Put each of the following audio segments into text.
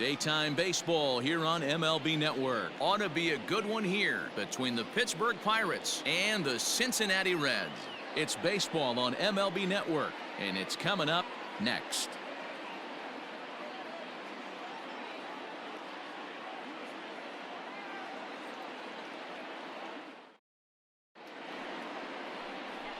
Daytime baseball here on MLB Network. Ought to be a good one here between the Pittsburgh Pirates and the Cincinnati Reds. It's baseball on MLB Network, and it's coming up next.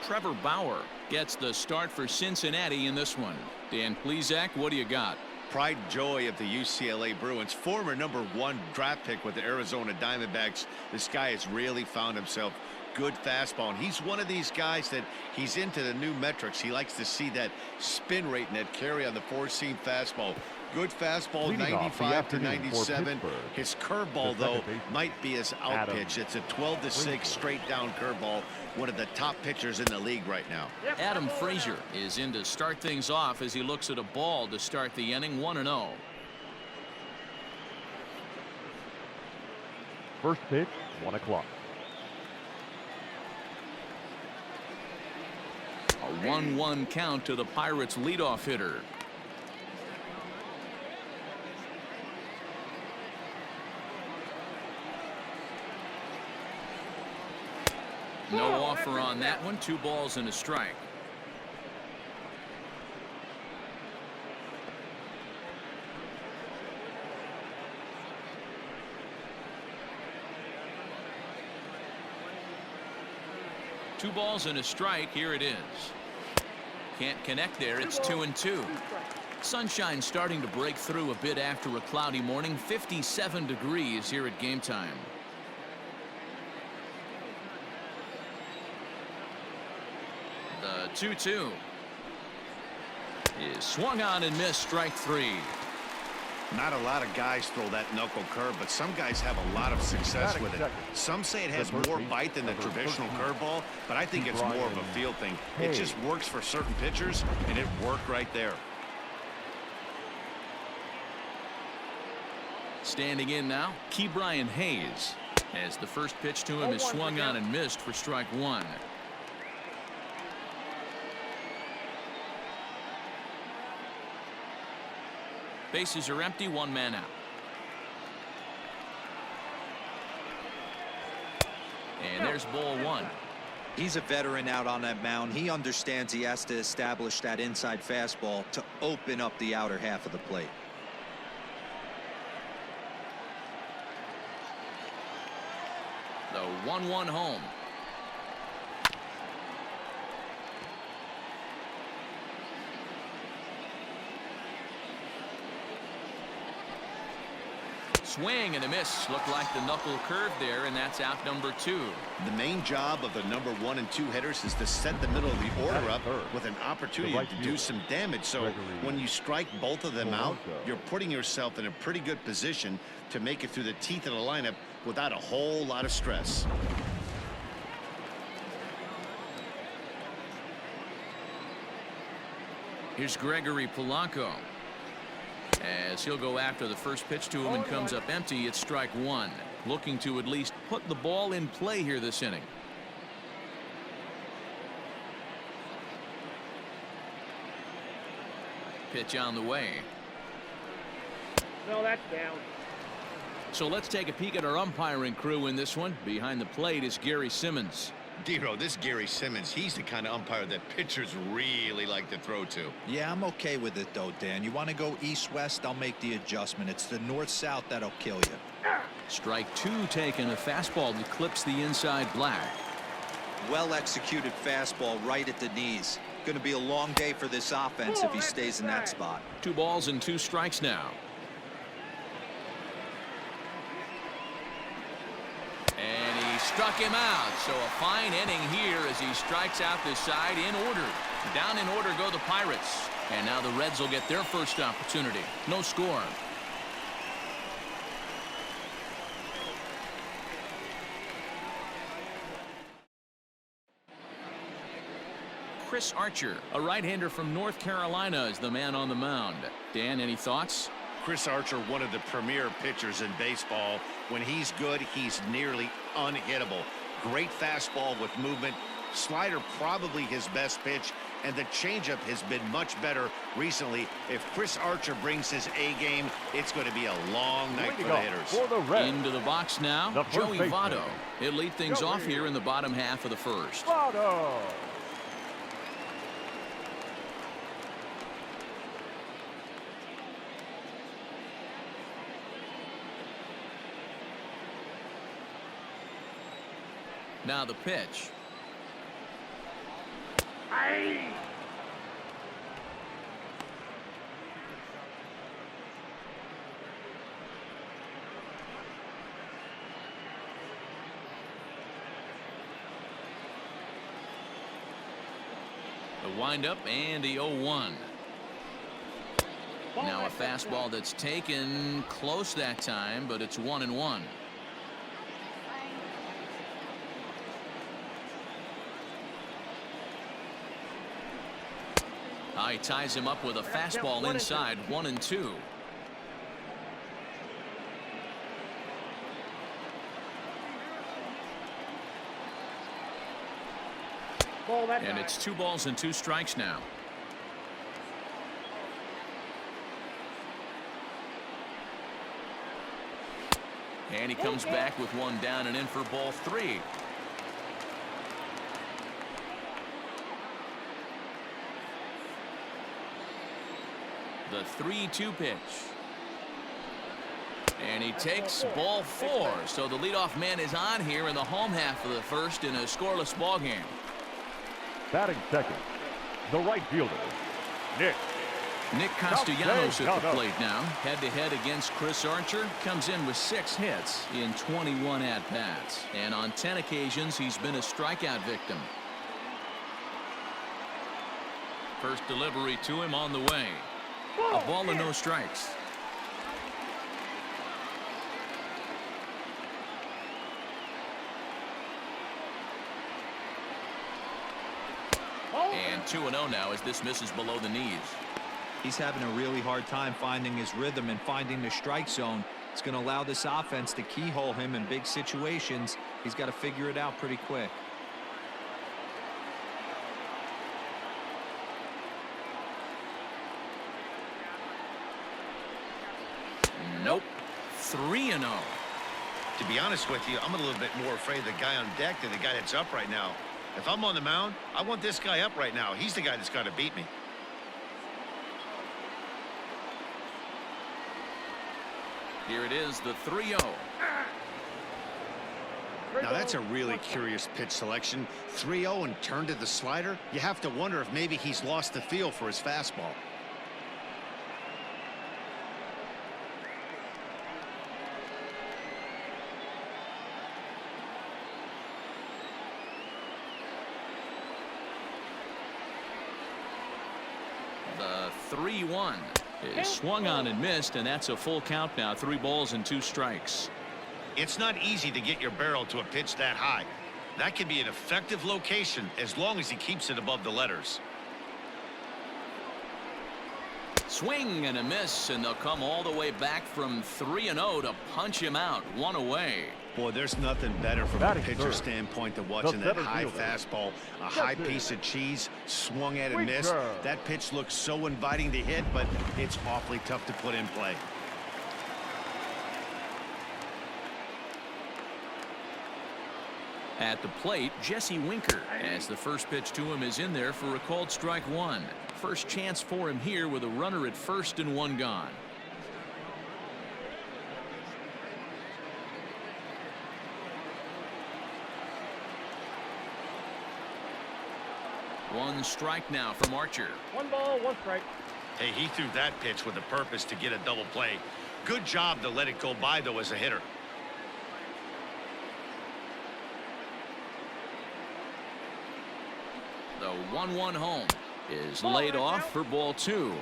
Trevor Bauer gets the start for Cincinnati in this one. Dan Plesac, what do you got? Pride and joy of the UCLA Bruins, former #1 draft pick with the Arizona Diamondbacks. This guy has really found himself good fastball, and he's one of these guys that he's into the new metrics. He likes to see that spin rate and that carry on the four-seam fastball. Good fastball, 95 to 97. His curveball, though, might be his out pitch. It's a 12-6 straight down curveball. One of the top pitchers in the league right now. Adam Frazier is in to start things off as he looks at a ball to start the inning. 1-0. First pitch, 1 o'clock. A 1-1 count to the Pirates leadoff hitter. No offer on that one. 2 balls and a strike. Two balls and a strike. Here it is. Can't connect there. It's 2-2. Sunshine starting to break through a bit after a cloudy morning. 57 degrees here at game time. The 2-2 is swung on and missed. Strike 3. Not a lot of guys throw that knuckle curve, but some guys have a lot of success with it. Some say it has more bite than the traditional curveball, but I think it's more of a feel thing. It just works for certain pitchers, and it worked right there. Standing in now, Ke'Bryan Hayes, as the first pitch to him is swung on and missed for strike 1. Bases are empty, 1 man out. And there's ball 1. He's a veteran out on that mound. He understands he has to establish that inside fastball to open up the outer half of the plate. The 1-1 home. Swing and a miss. Looked like the knuckle curve there, and that's out number 2. The main job of the #1 and 2 hitters is to set the middle of the order up with an opportunity to do some damage. So when you strike both of them out, you're putting yourself in a pretty good position to make it through the teeth of the lineup without a whole lot of stress. Here's Gregory Polanco, as he'll go after the first pitch to him and comes up empty. It's strike 1. Looking to at least put the ball in play here this inning. Pitch on the way. No, that's down. So let's take a peek at our umpiring crew in this one. Behind the plate is Gary Simmons. Dero, this Gary Simmons, he's the kind of umpire that pitchers really like to throw to. Yeah, I'm okay with it, though, Dan. You want to go east-west, I'll make the adjustment. It's the north-south that'll kill you. Strike 2 taken. A fastball that clips the inside black. Well-executed fastball right at the knees. Going to be a long day for this offense if he stays in that spot. 2 balls and 2 strikes now. And he struck him out. So a fine inning here as he strikes out this side in order. Down in order go the Pirates. And now the Reds will get their first opportunity. No score. Chris Archer, a right-hander from North Carolina, is the man on the mound. Dan, any thoughts? Chris Archer, one of the premier pitchers in baseball. When he's good, he's nearly unhittable. Great fastball with movement. Slider probably his best pitch, and the changeup has been much better recently. If Chris Archer brings his A game, it's going to be a long night for the hitters. For the Reds, Into the box now, the first Joey baseman. Votto. He'll lead things off here in the bottom half of the first. Votto. Now the pitch. Aye. The windup and the 0-1. Now a fastball that's taken close that time, but it's 1-1. He ties him up with a fastball inside, 1-2. And it's 2 balls and 2 strikes now. And he comes back with 1 down and in for ball 3. The 3-2 pitch. And he takes ball 4. So the leadoff man is on here in the home half of the first in a scoreless ball game. Batting second, the right fielder, Nick Castellanos at the plate now. Head-to-head against Chris Archer. Comes in with 6 hits in 21 at-bats. And on 10 occasions, he's been a strikeout victim. First delivery to him on the way. A ball and no strikes. And 2-0 now as this misses below the knees. He's having a really hard time finding his rhythm and finding the strike zone. It's going to allow this offense to keyhole him in big situations. He's got to figure it out pretty quick. Nope. 3-0. To be honest with you, I'm a little bit more afraid of the guy on deck than the guy that's up right now. If I'm on the mound, I want this guy up right now. He's the guy that's got to beat me. Here it is, the 3-0. Now that's a really curious pitch selection. 3-0 and turned to the slider. You have to wonder if maybe he's lost the feel for his fastball. The 3-1 is swung on and missed, and that's a full count now. 3 balls and 2 strikes. It's not easy to get your barrel to a pitch that high. That can be an effective location as long as he keeps it above the letters. Swing and a miss, and they'll come all the way back from 3-0 to punch him out. 1 away. Boy, there's nothing better from a pitcher standpoint than watching that high fastball. A high piece of cheese, swung at and missed. That pitch looks so inviting to hit, but it's awfully tough to put in play. At the plate, Jesse Winker, as the first pitch to him is in there for a called strike 1. First chance for him here with a runner at first and 1 gone. One strike now from Archer. 1 ball, 1 strike. Hey, he threw that pitch with a purpose to get a double play. Good job to let it go by, though, as a hitter. The 1-1 home is laid off for ball 2.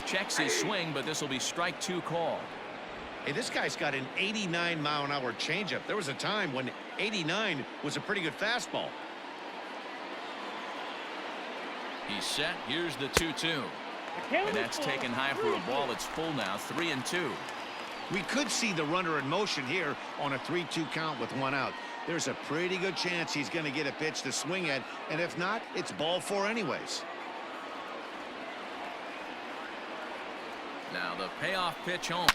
Checks his swing, but this will be strike 2 call. Hey, this guy's got an 89-mile-an-hour changeup. There was a time when 89 was a pretty good fastball. He's set. Here's the 2-2. And that's taken high for a ball. It's full now, 3-2. We could see the runner in motion here on a 3-2 count with one out. There's a pretty good chance he's going to get a pitch to swing at, and if not, it's ball four anyways. Now the payoff pitch home.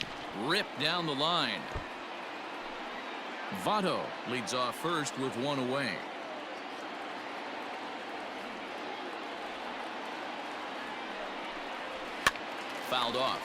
Ripped down the line. Votto leads off first with one away. Fouled off.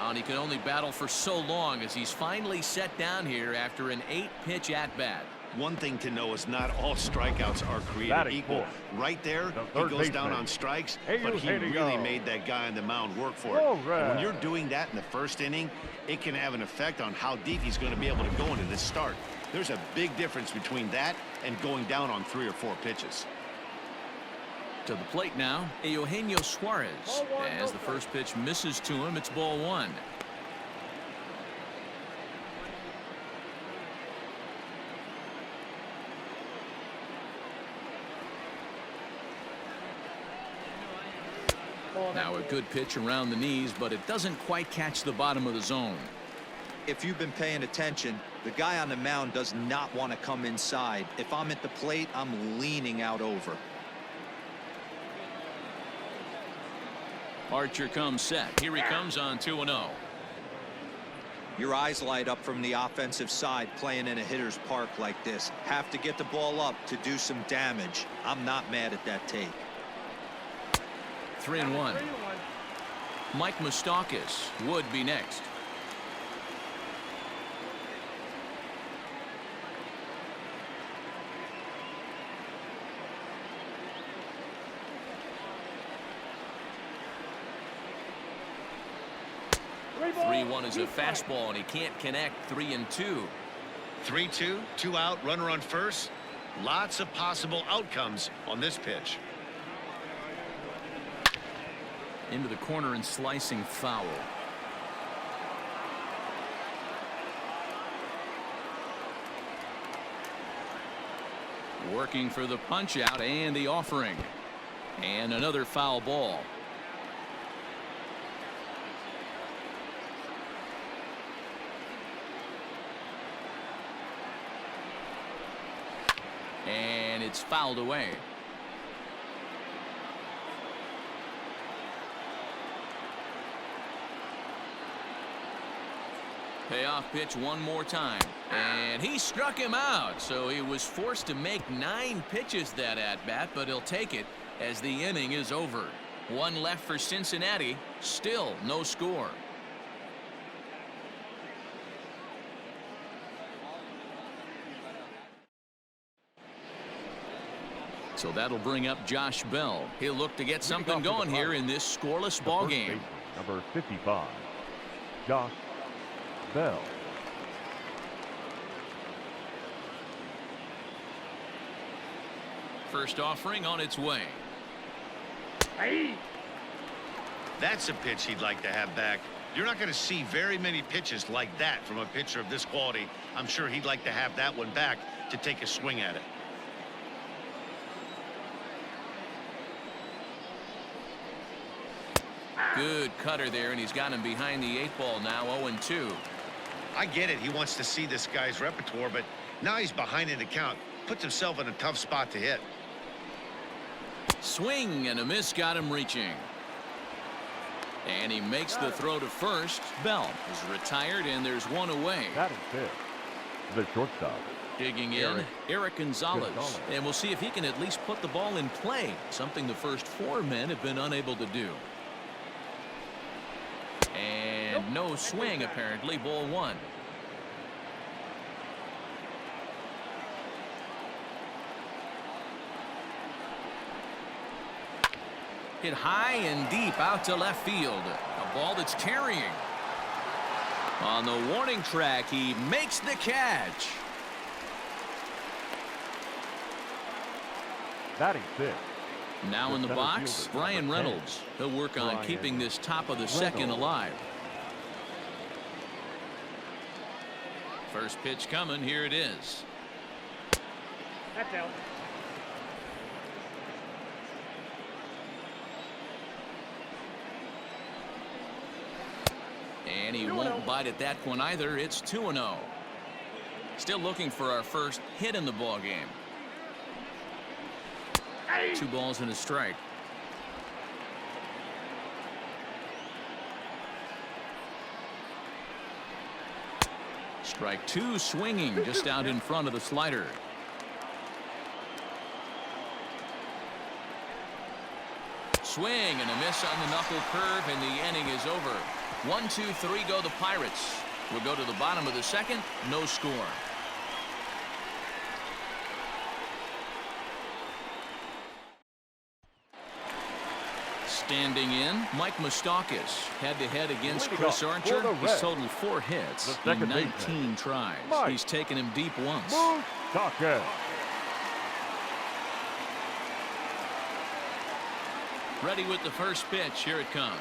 And he can only battle for so long as he's finally set down here after an 8-pitch at-bat. One thing to know is not all strikeouts are created equal. Right there, he goes down on strikes, but he really made that guy on the mound work for it. And when you're doing that in the first inning, it can have an effect on how deep he's going to be able to go into this start. There's a big difference between that and going down on 3 or 4 pitches. To the plate now, Eugenio Suarez. As the first pitch misses to him, it's ball one. Now a good pitch around the knees, but it doesn't quite catch the bottom of the zone. If you've been paying attention, the guy on the mound does not want to come inside. If I'm at the plate, I'm leaning out over. Archer comes set. Here he comes on 2-0. Your eyes light up from the offensive side playing in a hitter's park like this. Have to get the ball up to do some damage. I'm not mad at that take. 3-1. Mike Moustakas would be next. Three 3-1 is a fastball, and he can't connect. 3-2. 3-2, 2 out, runner on first. Lots of possible outcomes on this pitch. Into the corner and slicing foul. Working for the punch out and the offering. And another foul ball. And it's fouled away. Payoff pitch one more time. And he struck him out. So he was forced to make 9 pitches that at-bat, but he'll take it as the inning is over. One left for Cincinnati. Still no score. So that'll bring up Josh Bell. He'll look to get something going here in this scoreless ball game. Number 55, Josh Bell. First offering on its way. Hey. That's a pitch he'd like to have back. You're not going to see very many pitches like that from a pitcher of this quality. I'm sure he'd like to have that one back to take a swing at it. Good cutter there, and he's got him behind the 8-ball now. 0-2. I get it. He wants to see this guy's repertoire, but now he's behind in the count. Puts himself in a tough spot to hit. Swing and a miss got him reaching. And he makes the throw to first. Bell is retired, and there's one away. That is it. The shortstop. Digging in, Eric Gonzalez. And we'll see if he can at least put the ball in play, something the first 4 men have been unable to do. And no swing, apparently. Ball one. Hit high and deep out to left field. A ball that's carrying. On the warning track, he makes the catch. Batting 6. Now in the box, Brian Reynolds. He'll work on keeping this top of the second alive. First pitch coming. Here it is. That's out. And he won't bite at that one either. It's 2-0. Still looking for our first hit in the ball game. 2 balls and a strike. Strike 2, swinging just out in front of the slider. Swing and a miss on the knuckle curve, and the inning is over. 1, 2, 3 go the Pirates. We'll go to the bottom of the second. No score. Standing in, Mike Moustakas head-to-head against Chris Archer. He's totaled 4 hits in 19 tries. He's taken him deep once. Moustakas. Ready with the first pitch. Here it comes.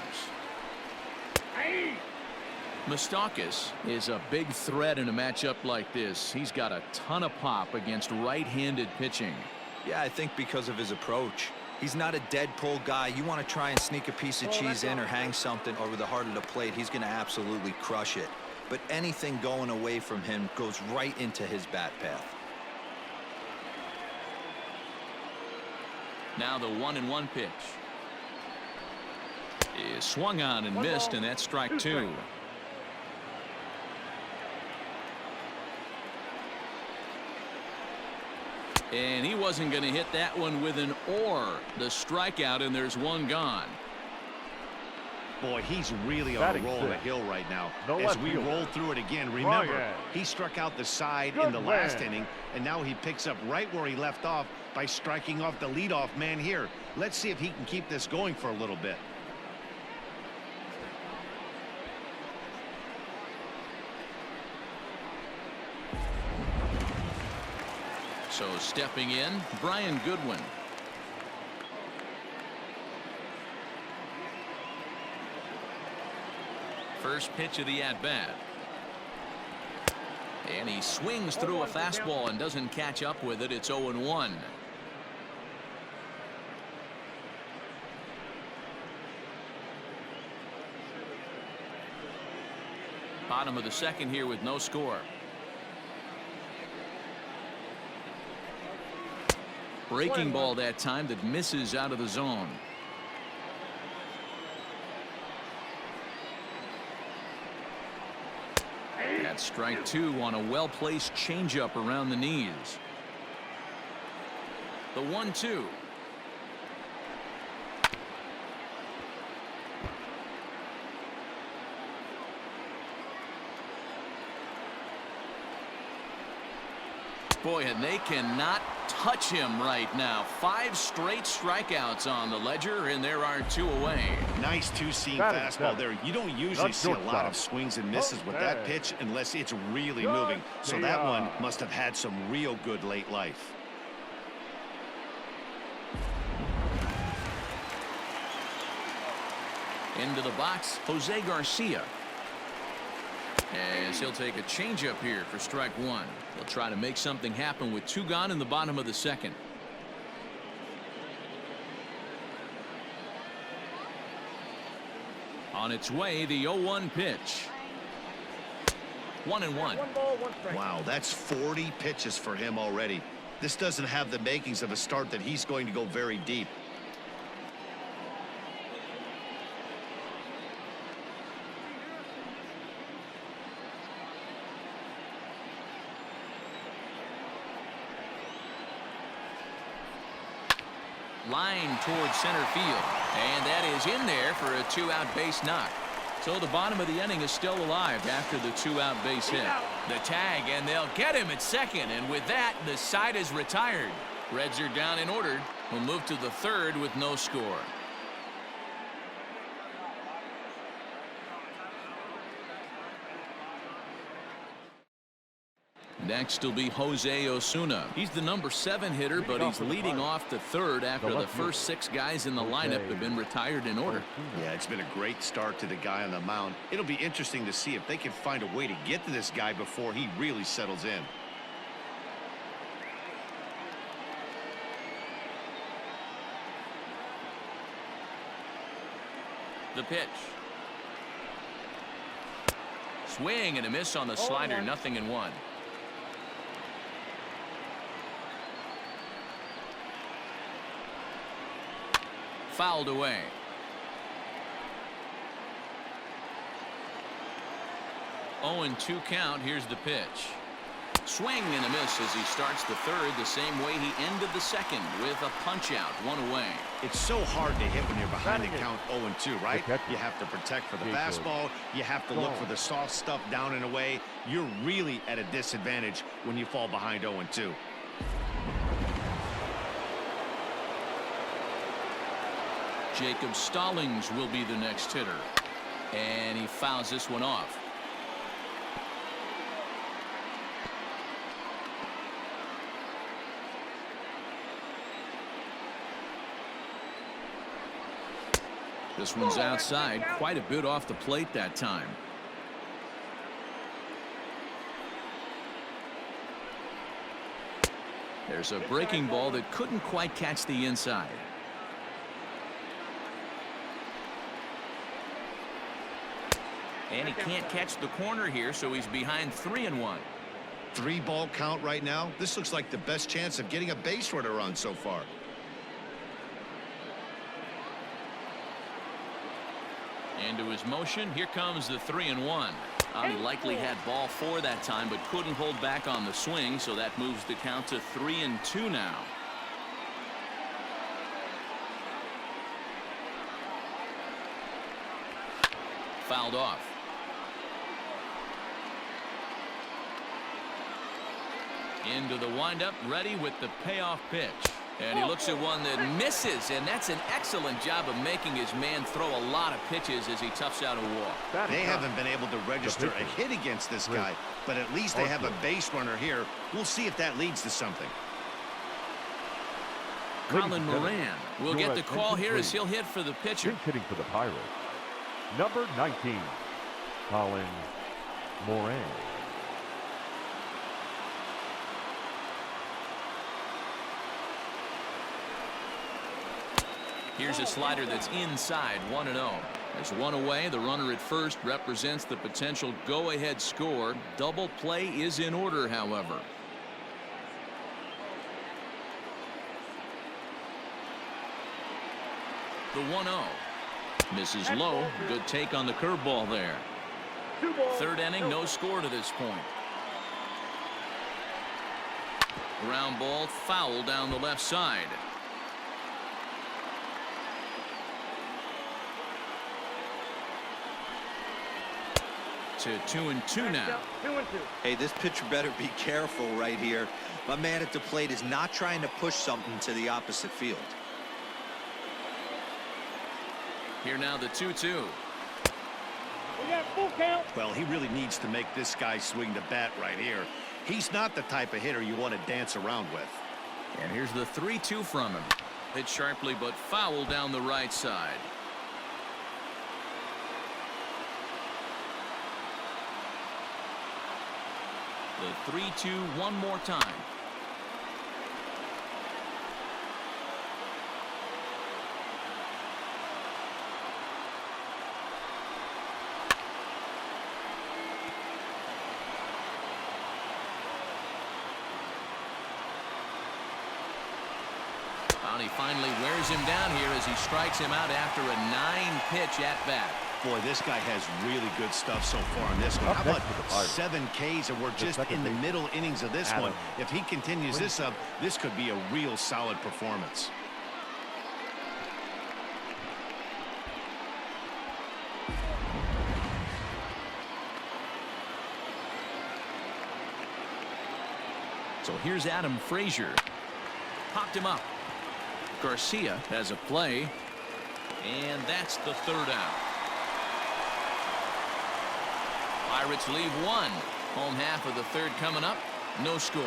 Moustakas is a big threat in a matchup like this. He's got a ton of pop against right-handed pitching. Yeah, I think because of his approach. He's not a dead pull guy. You want to try and sneak a piece of cheese in or hang something over the heart of the plate, he's going to absolutely crush it. But anything going away from him goes right into his bat path. Now the 1-1 pitch is swung on and missed, and that's strike 2. And he wasn't going to hit that one with an or. The strikeout, and there's one gone. Boy, he's really on a roll on the hill right now. As we roll through it again, remember, he struck out the side in the last inning, and now he picks up right where he left off by striking off the leadoff man here. Let's see if he can keep this going for a little bit. So stepping in, Brian Goodwin. First pitch of the at-bat. And he swings through a fastball and doesn't catch up with it. It's 0-1. Bottom of the second here with no score. Breaking ball that time that misses out of the zone. That's strike 2 on a well-placed changeup around the knees. The 1-2. Boy, and they cannot touch him right now. 5 straight strikeouts on the ledger, and there are 2 away. Nice two-seam fastball there. You don't usually see a lot of swings and misses with that pitch unless it's really moving. So that one must have had some real good late life. Into the box, Jose Garcia. As he'll take a changeup here for strike 1. He'll try to make something happen with 2 gone in the bottom of the second. On its way, the 0-1 pitch. 1-1. Wow, that's 40 pitches for him already. This doesn't have the makings of a start that he's going to go very deep. Line towards center field, and that is in there for a 2-out base knock. So the bottom of the inning is still alive after the 2-out base hit. The tag, and they'll get him at second, and with that, the side is retired. Reds are down in order. We'll move to the third with no score. Next will be Jose Osuna. He's the number 7 hitter, but he's leading off the third after the first 6 guys in the lineup have been retired in order. Yeah, it's been a great start to the guy on the mound. It'll be interesting to see if they can find a way to get to this guy before he really settles in. The pitch. Swing and a miss on the slider, 0-1. Fouled away. Oh, and 2 count. Here's the pitch. Swing and a miss as he starts the third the same way he ended the second with a punch out, 1 away. It's so hard to hit when you're behind the count 0-2, right? You have to protect for the fastball. You have to look for the soft stuff down and away. You're really at a disadvantage when you fall behind 0-2. Jacob Stallings will be the next hitter. And he fouls this one off. This one's outside, quite a bit off the plate that time. There's a breaking ball that couldn't quite catch the inside. And he can't catch the corner here, so he's behind 3-1. 3-ball count right now. This looks like the best chance of getting a base runner run so far. Into his motion. Here comes the 3-1. He likely had ball 4 that time, but couldn't hold back on the swing, so that moves the count to 3-2 now. Fouled off. Into the windup, ready with the payoff pitch. And he looks at one that misses, and that's an excellent job of making his man throw a lot of pitches as he toughs out a walk. They haven't been able to register a hit against this guy, but at least they have a base runner here. We'll see if that leads to something. Colin Moran will get the call here as he'll hit for the pitcher. Hitting for the Pirates, number 19, Colin Moran. Here's a slider that's inside, 1-0. There's 1 away. The runner at first represents the potential go-ahead score. Double play is in order, however. The 1-0. Misses low. Good take on the curveball there. Third inning, no score to this point. Ground ball, foul down the left side. To 2-2 now. 2-2. Hey, this pitcher better be careful right here. My man at the plate is not trying to push something to the opposite field. Here now the 2-2. We got full count. Well, he really needs to make this guy swing the bat right here. He's not the type of hitter you want to dance around with. And here's the 3-2 from him. Hit sharply but foul down the right side. The 3-2 one more time. He finally wears him down here as he strikes him out after a 9-pitch at bat. Boy, this guy has really good stuff so far in this one. How about 7 Ks, and we're just in the middle innings of this one. If he continues this up, this could be a real solid performance. So here's Adam Frazier. Popped him up. Garcia has a play, and that's the 3rd out. Pirates leave 1. Home half of the 3rd coming up. No score.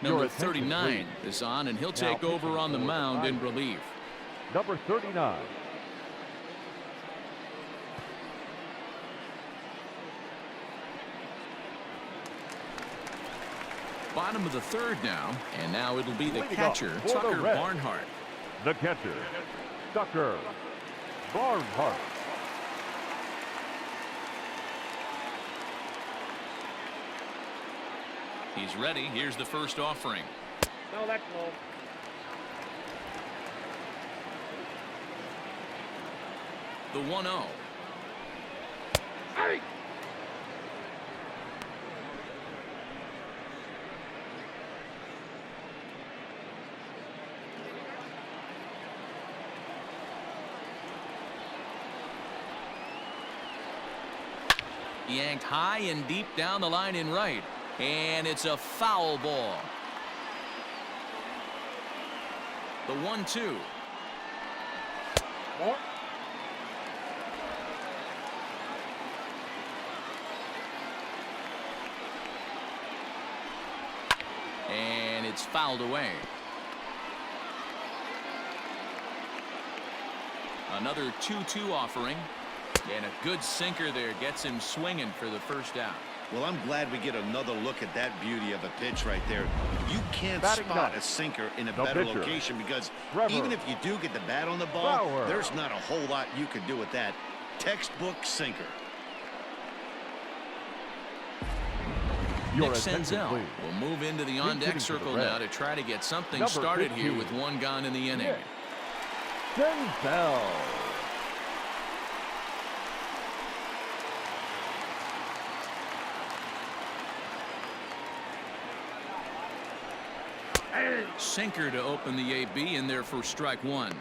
Number 39 is on, and he'll take over on the mound in relief. Number 39. Bottom of the third now, and now it'll be the catcher, Tucker Barnhart. The catcher, Tucker Barnhart. He's ready. Here's the first offering. No, that's low. The 1-0. Hey! Yanked high and deep down the line in right. And it's a foul ball. The 1-2. More. And it's fouled away. Another 2-2 offering. And a good sinker there gets him swinging for the first out. Well, I'm glad we get another look at that beauty of a pitch right there. You can't spot a sinker in a better location because even if you do get the bat on the ball, there's not a whole lot you can do with that. Textbook sinker. Nick Senzel will move into the on-deck circle now to try to get something started here with one gone in the inning. Senzel. Sinker to open the AB in there for strike one.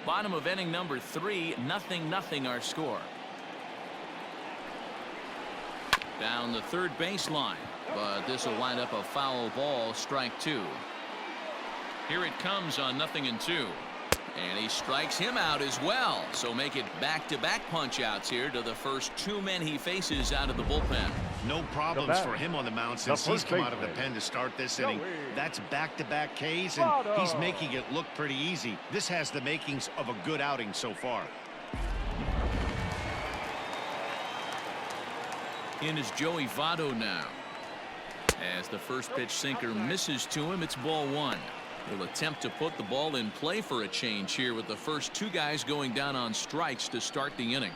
Bottom of inning number 3, 0-0 our score. Down the third baseline, but this will wind up a foul ball, strike 2. Here it comes on 0-2. And he strikes him out as well. So make it back-to-back punch-outs here to the first 2 men he faces out of the bullpen. No problems for him on the mound since he's come out of the pen to start this inning. That's back-to-back Ks, and he's making it look pretty easy. This has the makings of a good outing so far. In is Joey Votto now. As the first pitch sinker misses to him, it's ball 1. He'll attempt to put the ball in play for a change here with the first 2 guys going down on strikes to start the inning.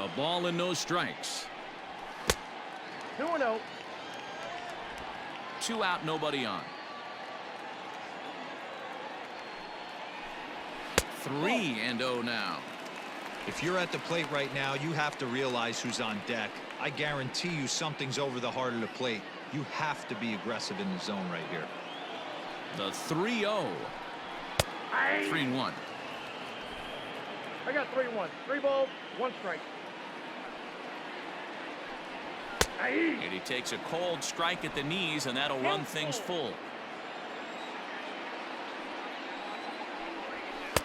A ball and no strikes. 2-0. 2 out, nobody on. 3-0 now. If you're at the plate right now, you have to realize who's on deck. I guarantee you something's over the heart of the plate. You have to be aggressive in the zone right here. The 3-0. 3-1. I got 3-1. 3 balls, 1 strike. And he takes a cold strike at the knees, and that'll run things full.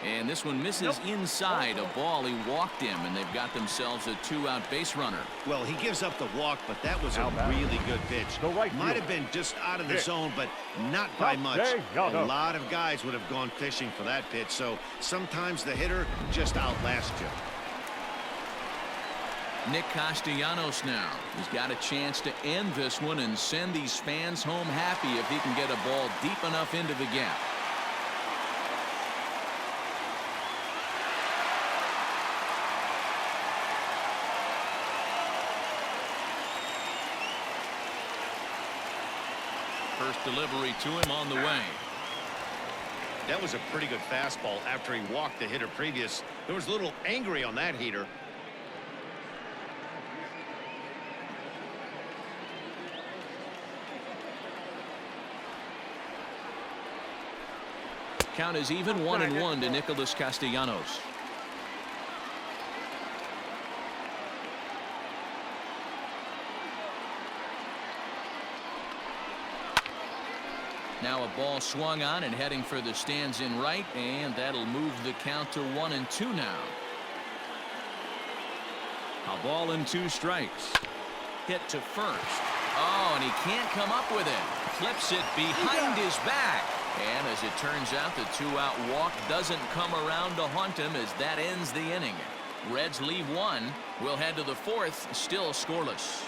And this one misses inside a ball. He walked him, and they've got themselves a 2-out base runner. Well, he gives up the walk, but that was a really good pitch. Might have been just out of the zone, but not by much. A lot of guys would have gone fishing for that pitch, so sometimes the hitter just outlasts you. Nick Castellanos now. He's got a chance to end this one and send these fans home happy if he can get a ball deep enough into the gap. First delivery to him on the way. That was a pretty good fastball after he walked the hitter previous. There was a little angry on that heater. Count is even 1-1 to Nicholas Castellanos. Now a ball swung on and heading for the stands in right, and that'll move the count to 1-2 now. A ball and 2 strikes. Hit to first. Oh, and he can't come up with it. Flips it behind his back. And as it turns out, the 2-out walk doesn't come around to haunt him as that ends the inning. Reds leave 1. We'll head to the 4th, still scoreless.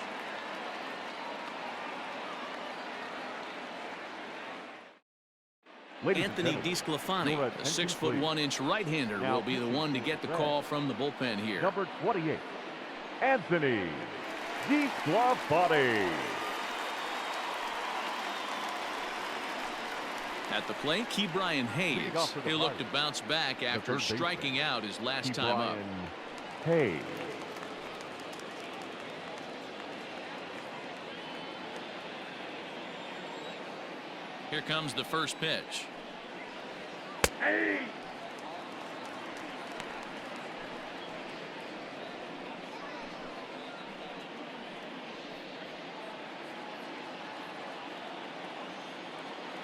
Anthony DeSclafani, a 6'1" right-hander, will be the one to get the call from the bullpen here. Number 28, Anthony DeSclafani. At the plate, Ke'Bryan Hayes. He'll look to bounce back after striking out his last time up. Hayes. Here comes the first pitch. Hey!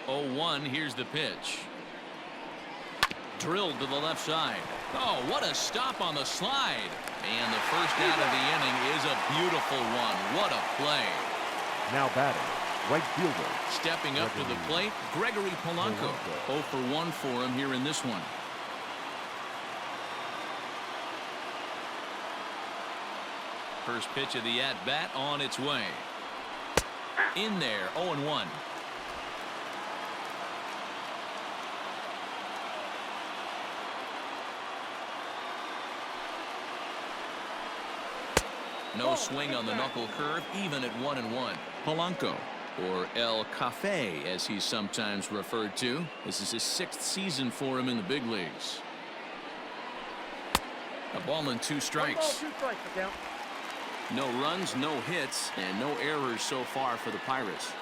Oh, 1, here's the pitch. Drilled to the left side. Oh, what a stop on the slide. And the first out of the inning is a beautiful one. What a play. Now batting, right fielder. Stepping up to the plate, Gregory Polanco. 0 for 1 for him here in this one. First pitch of the at-bat on its way. In there, 0-1. No swing on the knuckle curve, even at 1-1. Polanco, or El Cafe, as he's sometimes referred to. This is his 6th season for him in the big leagues. A ball and 2 strikes. 1 ball, 2 strikes, the count. No runs, no hits, and no errors so far for the Pirates.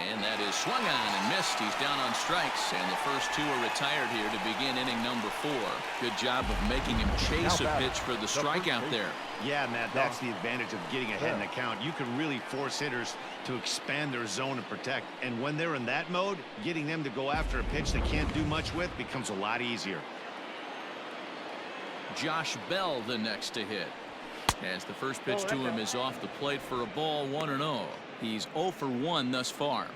And that is swung on and missed. He's down on strikes, and the first 2 are retired here to begin inning number 4. Good job of making him chase a pitch for the strikeout there. Yeah, Matt, that's the advantage of getting ahead in the count. You can really force hitters to expand their zone and protect. And when they're in that mode, getting them to go after a pitch they can't do much with becomes a lot easier. Josh Bell the next to hit. As the first pitch to him is off the plate for a ball, 1-0. He's 0 for 1 thus far.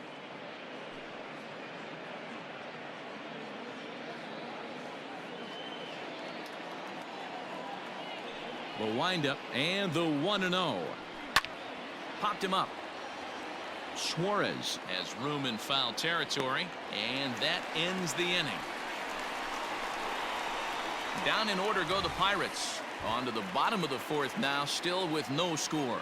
The windup and the 1-0. Popped him up. Suarez has room in foul territory, and that ends the inning. Down in order go the Pirates. On to the bottom of the 4th now, still with no score.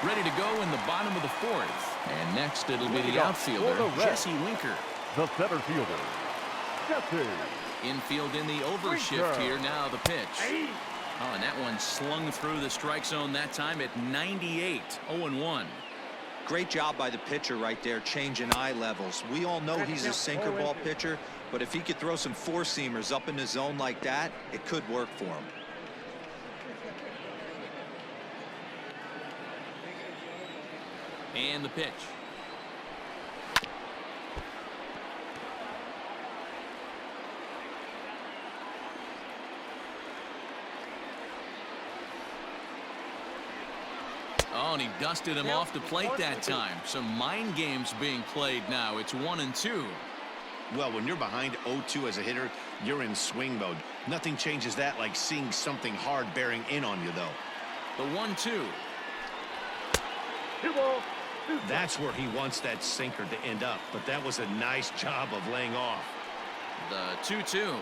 Ready to go in the bottom of the 4th. And next it'll be the outfielder, Jesse Winker. The center fielder, Jesse. Infield in the overshift here. Now the pitch. Oh, and that one slung through the strike zone that time at 98. 0-1. Great job by the pitcher right there, changing eye levels. We all know he's a sinker ball pitcher, but if he could throw some 4-seamers up in the zone like that, it could work for him. And the pitch. Oh, and he dusted him off the plate that time. Some mind games being played now. It's 1-2. Well, when you're behind 0-2 as a hitter, you're in swing mode. Nothing changes that like seeing something hard bearing in on you, though. The 1-2. 2 balls, 2 strikes. That's where he wants that sinker to end up, but that was a nice job of laying off. The 2-2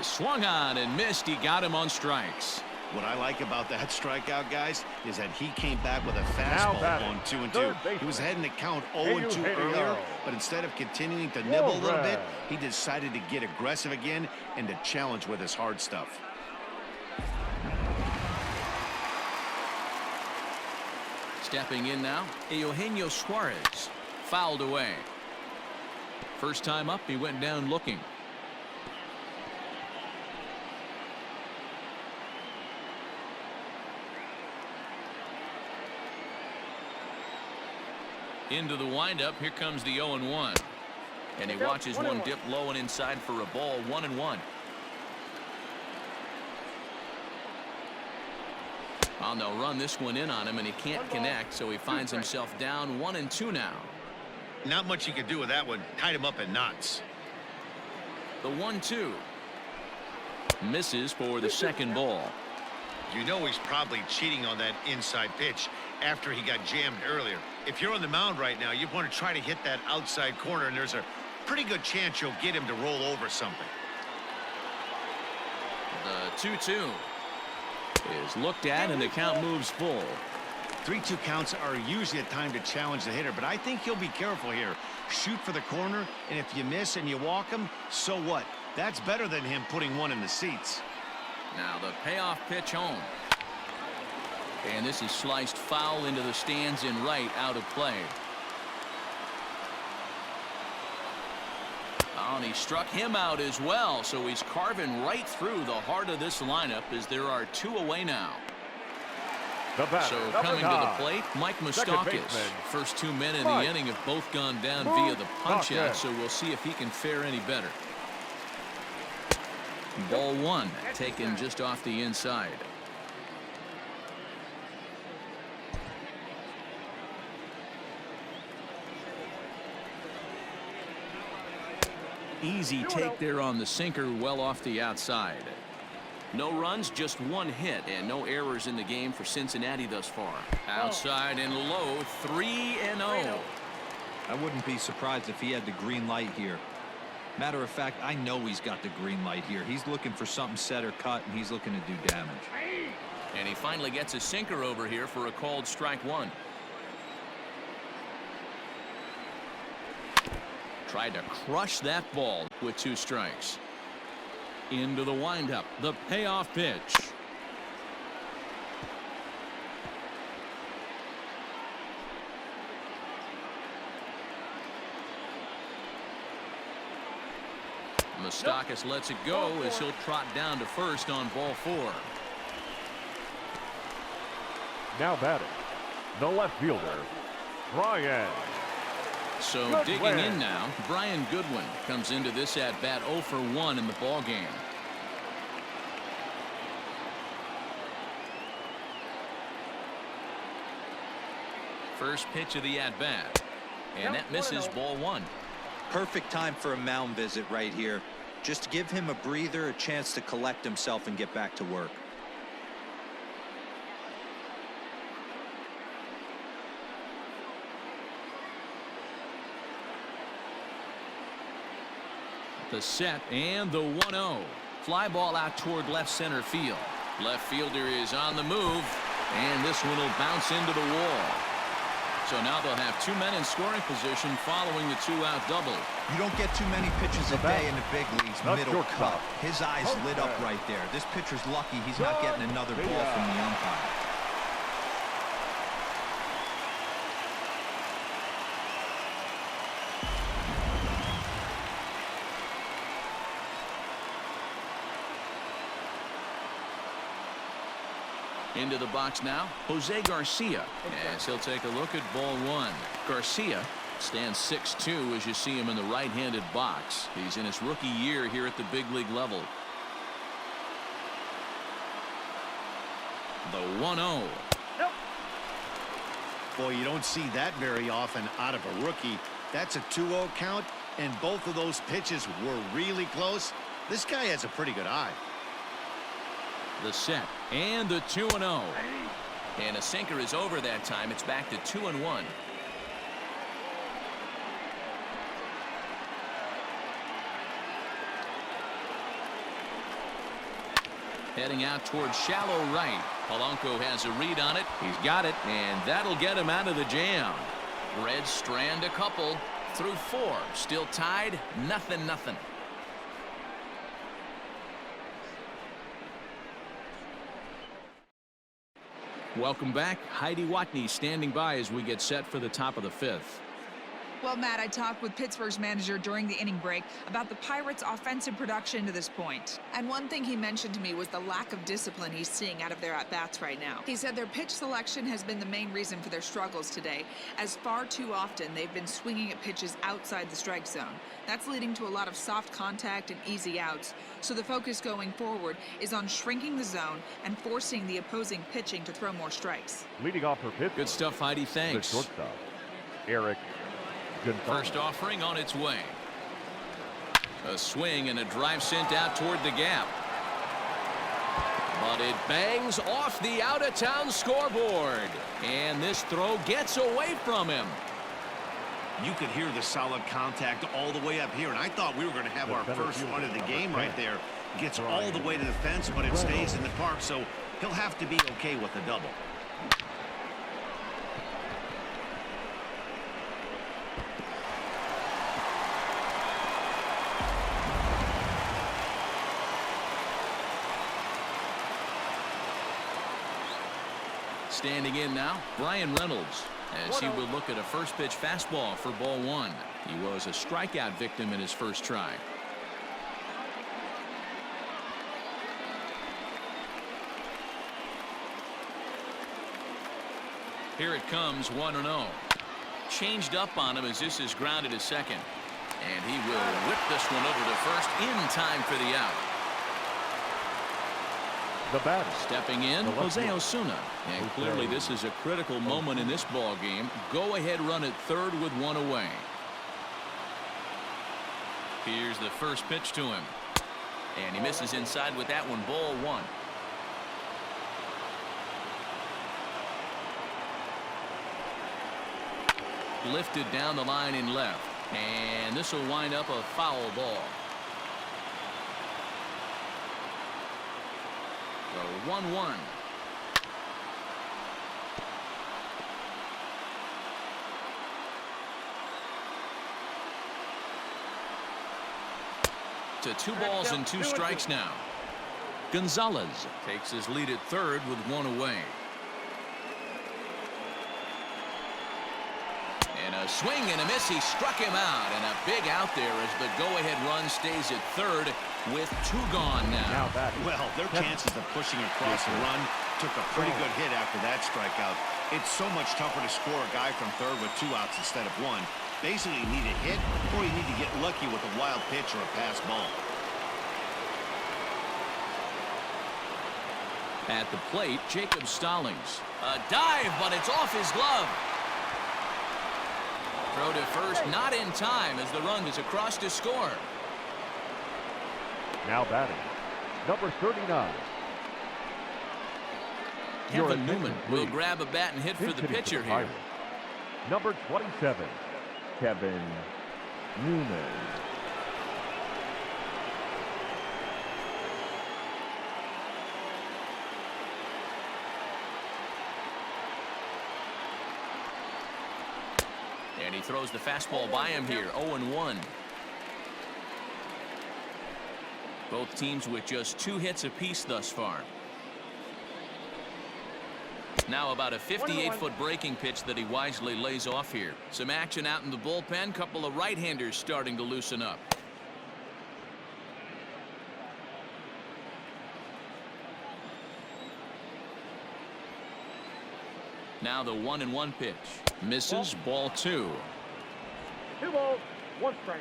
is swung on and missed. He got him on strikes. What I like about that strikeout, guys, is that he came back with a fastball on 2-2. He was heading the count 0-2 earlier, but instead of continuing to nibble a little bit, he decided to get aggressive again and to challenge with his hard stuff. Stepping in now, Eugenio Suarez. Fouled away. First time up, he went down looking. Into the windup. Here comes the 0-1. And he watches one dip low and inside for a ball. 1-1. Well, they'll run this one in on him, and he can't connect, so he finds himself down 1-2 now. Not much you can do with that one. Tied him up in knots. The 1-2. Misses for the second ball. You know he's probably cheating on that inside pitch after he got jammed earlier. If you're on the mound right now, you want to try to hit that outside corner, and there's a pretty good chance you'll get him to roll over something. The 2-2 is looked at, and the count moves full. 3-2 counts are usually a time to challenge the hitter, but I think he'll be careful here. Shoot for the corner, and if you miss and you walk him, so what? That's better than him putting one in the seats. Now the payoff pitch home. And this is sliced foul into the stands in right, out of play. Oh, and he struck him out as well, so he's carving right through the heart of this lineup as there are 2 away now. The batter, So number coming to 9. the plate, Mike Second Moustakas. baseman. First 2 men in Mike the inning have both gone down via the punch out, Moustakas. so we'll see if he can fare any better. Ball 1 taken just off the inside. Easy take there on the sinker, well off the outside. No runs, just 1 hit, and no errors in the game for Cincinnati thus far. Outside and low, 3-0. I wouldn't be surprised if he had the green light here. Matter of fact, I know he's got the green light here. He's looking for something set or cut, and he's looking to do damage. And he finally gets a sinker over here for a called strike 1. Tried to crush that ball with 2 strikes. Into the windup, the payoff pitch. Moustakas lets it go as he'll trot down to first on ball 4. Now batting, the left fielder, Brian. So Goodwin. digging in now, Brian Goodwin comes into this at bat 0 for 1 in the ball game. First pitch of the at bat, and that misses ball 1. Perfect time for a mound visit right here. Just give him a breather, a chance to collect himself and get back to work. The set and the 1-0. Fly ball out toward left center field. Left fielder is on the move, and this one will bounce into the wall. So now they'll have 2 men in scoring position following the 2-out double. You don't get too many pitches a day in the big leagues. Middle cup. His eyes lit up right there. This pitcher's lucky he's not getting another ball from the umpire. Into the box now, Jose Garcia, as he'll take a look at ball 1. Garcia stands 6'2" as you see him in the right-handed box. He's in his rookie year here at the big league level. The 1-0. Boy, you don't see that very often out of a rookie. That's a 2-0 count, and both of those pitches were really close. This guy has a pretty good eye. The set and the 2-0. And a sinker is over that time. It's back to 2-1. Heading out towards shallow right. Polanco has a read on it. He's got it, and that'll get him out of the jam. Reds strand a couple through 4. Still tied, 0-0. Welcome back. Heidi Watney standing by as we get set for the top of the 5th. Well, Matt, I talked with Pittsburgh's manager during the inning break about the Pirates' offensive production to this point. And one thing he mentioned to me was the lack of discipline he's seeing out of their at-bats right now. He said their pitch selection has been the main reason for their struggles today, as far too often they've been swinging at pitches outside the strike zone. That's leading to a lot of soft contact and easy outs. So the focus going forward is on shrinking the zone and forcing the opposing pitching to throw more strikes. Leading off for Pittsburgh. Good stuff, Heidi. Thanks. The shortstop, Eric. First offering on its way. A swing and a drive sent out toward the gap. But it bangs off the out-of-town scoreboard. And this throw gets away from him. You could hear the solid contact all the way up here, and I thought we were going to have our first run of the game right there. Gets all the way to the fence, but it stays in the park, so he'll have to be okay with a double. Standing in now, Brian Reynolds, as he will look at a first pitch fastball for ball one. He was a strikeout victim in his first try. Here it comes, 1-0. Changed up on him as this is grounded to second. And he will whip this one over to first in time for the out. The batter. Stepping in, Jose Osuna. And clearly this is a critical moment in this ball game. Go ahead run at third with one away. Here's the first pitch to him. And he misses inside with that one. Ball one. Lifted down the line in left. And this will wind up a foul ball. So 1-1. To 2 balls and 2 strikes now. Gonzalez takes his lead at third with one away. And a swing and a miss. He struck him out, and a big out there as the go-ahead run stays at third with 2 gone now. Well, their chances of pushing across the run took a pretty good hit after that strikeout. It's so much tougher to score a guy from third with 2 outs instead of 1. Basically, you need a hit, or you need to get lucky with a wild pitch or a pass ball. At the plate, Jacob Stallings. A dive, but it's off his glove. Throw to first, not in time as the run is across to score. Now batting, number 39. Kevin Newman will grab a bat and hit for the pitcher here. Number 27, Kevin Newman. And he throws the fastball by him here, 0-1. Both teams with just 2 hits apiece thus far. Now about a 58-foot breaking pitch that he wisely lays off here. Some action out in the bullpen. Couple of right-handers starting to loosen up. Now the 1-1 pitch. Misses, ball 2. 2 balls, 1 strike.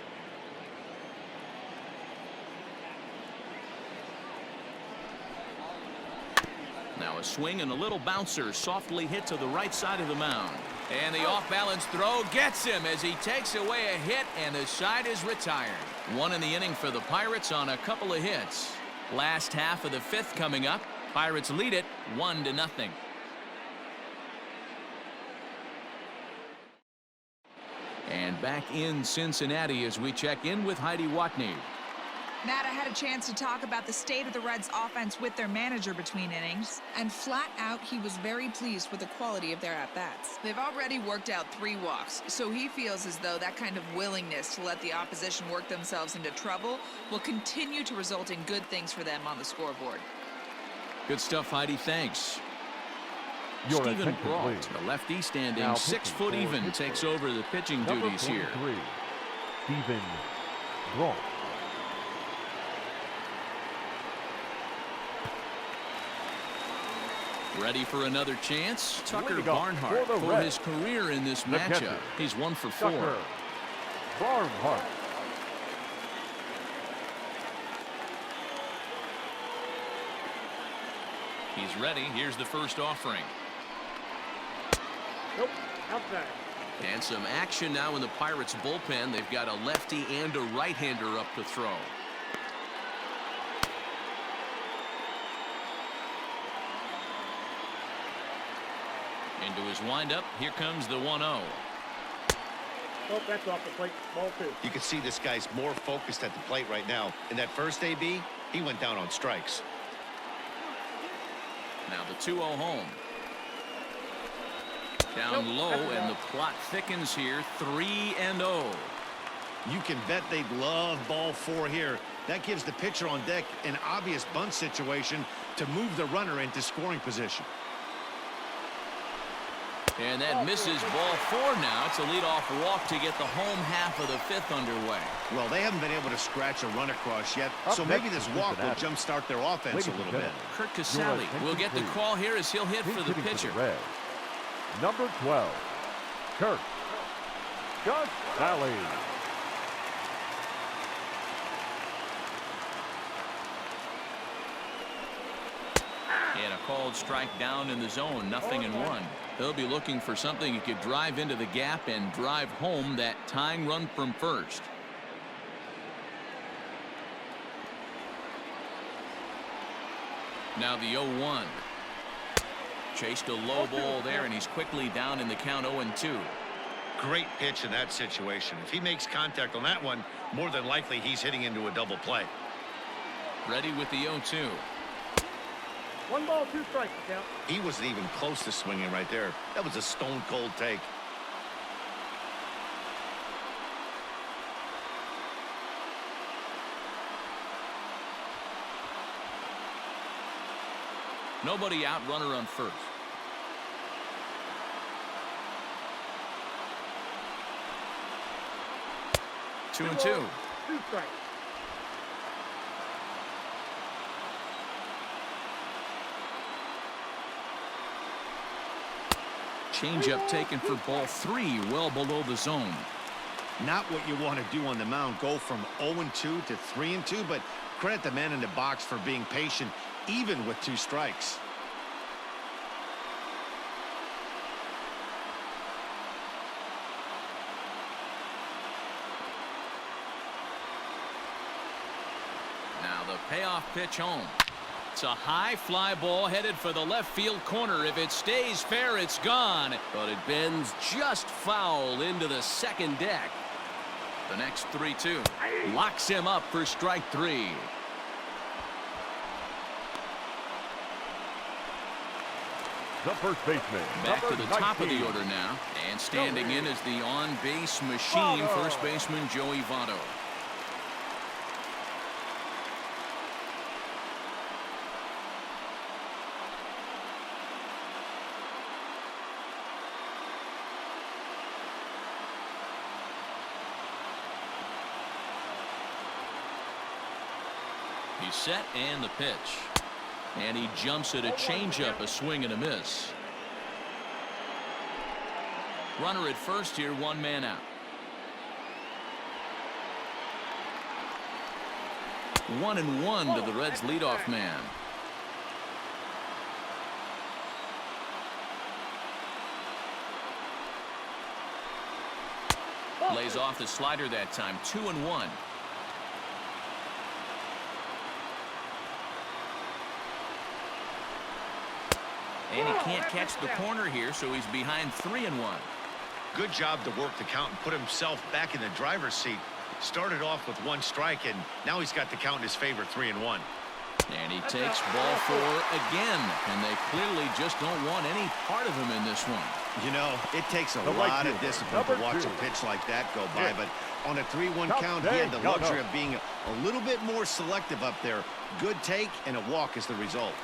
Now a swing and a little bouncer softly hit to the right side of the mound. And the off-balance throw gets him as he takes away a hit, and the side is retired. 1 in the inning for the Pirates on a couple of hits. Last half of the 5th coming up. Pirates lead it 1-0. And back in Cincinnati as we check in with Heidi Watney. Matt, I had a chance to talk about the state of the Reds offense with their manager between innings, and flat out he was very pleased with the quality of their at-bats. They've already worked out 3 walks, so he feels as though that kind of willingness to let the opposition work themselves into trouble will continue to result in good things for them on the scoreboard. Good stuff, Heidi. Thanks. Your Stephen attention, Brault, please. the lefty standing Now 6 pitching foot for even, Pittsburgh. takes over the pitching Number duties here. 43, Stephen Brault. Ready for another chance? Tucker Leading up Barnhart for the for Reds, his career in this the matchup. catcher, He's 1 for 4. Tucker Barnhart. He's ready. Here's the first offering. Nope. Outside. And some action now in the Pirates bullpen. They've got a lefty and a right-hander up to throw. Into his windup. Here comes the 1-0. Oh, that's off the plate. Ball 2. You can see this guy's more focused at the plate right now. In that first AB, he went down on strikes. Now the 2-0 home. Down low, and the plot thickens here. 3-0. You can bet they'd love ball 4 here. That gives the pitcher on deck an obvious bunt situation to move the runner into scoring position. And that misses ball 4 now. It's a leadoff walk to get the home half of the 5th underway. Well, they haven't been able to scratch a run across yet, Up so next maybe this is walk will Cincinnati. jumpstart their offense Ladies a and little bit. gentlemen, Kurt your Casale attention, will get the please. call here as he'll hit He's for the hitting pitcher. Reds. Number 12, Kurt Casale. And a called strike down in the zone. 0-1. They'll be looking for something that could drive into the gap and drive home that tying run from first. Now the 0-1. Chased a low ball there, and he's quickly down in the count. 0-2. Great pitch in that situation. If he makes contact on that one, more than likely he's hitting into a double play. Ready with the 0-2. 1 ball, 2 strikes, count. He wasn't even close to swinging right there. That was a stone cold take. Nobody out, runner on first. Two and 2. 2 strikes. Changeup taken for ball 3, well below the zone. Not what you want to do on the mound. Go from 0-2 to 3-2, but credit the man in the box for being patient, even with 2 strikes. Now the payoff pitch home. It's a high fly ball headed for the left field corner. If it stays fair, it's gone. But it bends just foul into the second deck. The next 3-2 locks him up for strike 3. The first baseman. Back to number the top of 19. the order now. And standing in is the on-base machine, first baseman Joey Votto. He's set, and the pitch. And he jumps at a changeup, a swing and a miss. Runner at first here, 1 man out. 1-1 to the Reds' leadoff man. Lays off the slider that time. 2-1. And he can't catch the corner here, so he's behind 3-1. Good job to work the count and put himself back in the driver's seat. Started off with 1 strike, and now he's got the count in his favor, 3-1. And he takes ball 4 again, and they clearly just don't want any part of him in this one. You know, it takes a The right lot of fielder, discipline to number watch 2. a pitch like that go by, Yeah. but on a 3-1 Top count, he day, had the go, luxury go. of being a little bit more selective up there. Good take, and a walk is the result.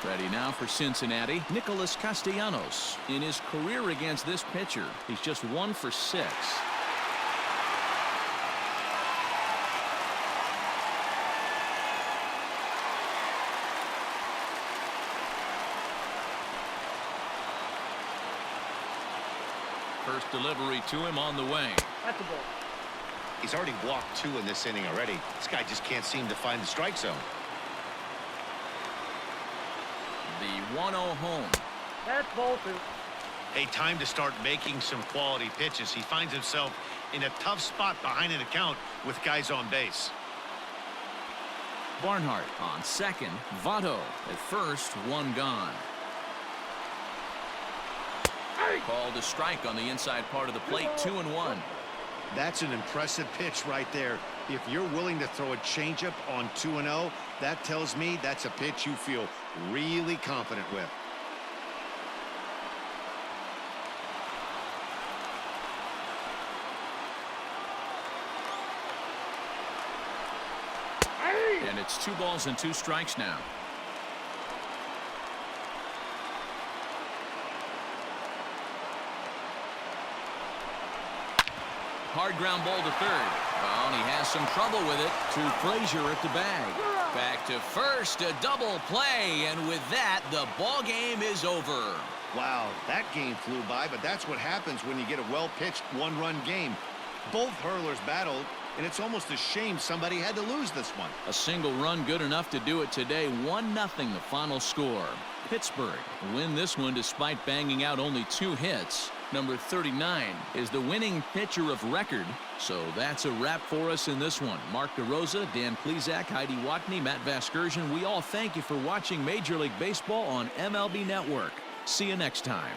Ready now for Cincinnati, Nicholas Castellanos. In his career against this pitcher, he's just 1 for 6. First delivery to him on the way. That's a ball. He's already walked 2 in this inning already. This guy just can't seem to find the strike zone. The 1-0 home. That's ball 2. Hey, time to start making some quality pitches. He finds himself in a tough spot behind an account with guys on base. Barnhart on second. Votto at first, 1 gone. Called a strike on the inside part of the plate, 2-1. That's an impressive pitch right there. If you're willing to throw a changeup on 2-0, that tells me that's a pitch you feel really confident with. And it's 2 balls and 2 strikes now. Hard ground ball to third. Well, and he has some trouble with it. To Frazier at the bag. Back to first, a double play, and with that, the ball game is over. Wow, that game flew by, but that's what happens when you get a well-pitched 1-run game. Both hurlers battled, and it's almost a shame somebody had to lose this one. A single run good enough to do it today. 1-0 the final score. Pittsburgh win this one despite banging out only 2 hits. Number 39 is the winning pitcher of record. So that's a wrap for us in this one. Mark DeRosa, Dan Plesac, Heidi Watney, Matt Vasgersian. We all thank you for watching Major League Baseball on MLB Network. See you next time.